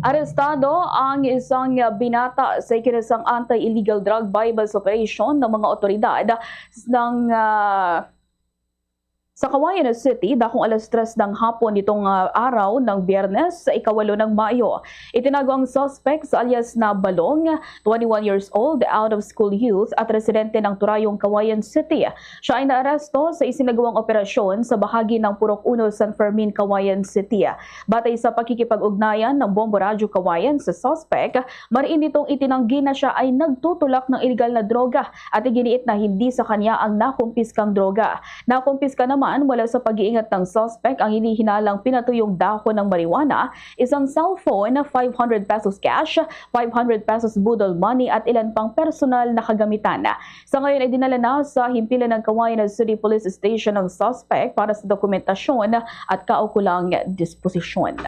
Arestado ang isang binata sa ikinasang anti-illegal drug bypass operation ng mga otoridad ng sa Caguayan City, dakong alas 3 ng hapon nitong araw ng Biyernes sa ikawalo ng Mayo. Itinago ang suspect sa alias na Balong, 21 years old, out-of-school youth at residente ng Turayong, Caguayan City. Siya ay naaresto sa isinagawang operasyon sa bahagi ng Purok 1 San Fermin, Caguayan City. Batay sa pakikipag-ugnayan ng Bombo Radyo Caguayan sa suspect, mariin nitong itinanggi na siya ay nagtutulak ng iligal na droga at iginiit na hindi sa kanya ang nakumpiskang droga. Nakumpiska naman mula sa pag-iingat ng suspect ang hinihinalang pinatuyong dahon ng marijuana, isang cellphone, 500 pesos cash, 500 pesos budol money at ilan pang personal na kagamitan. Sa ngayon ay dinala na sa himpilan ng Caguayan City Police Station ng suspect para sa dokumentasyon at kaukulang disposisyon.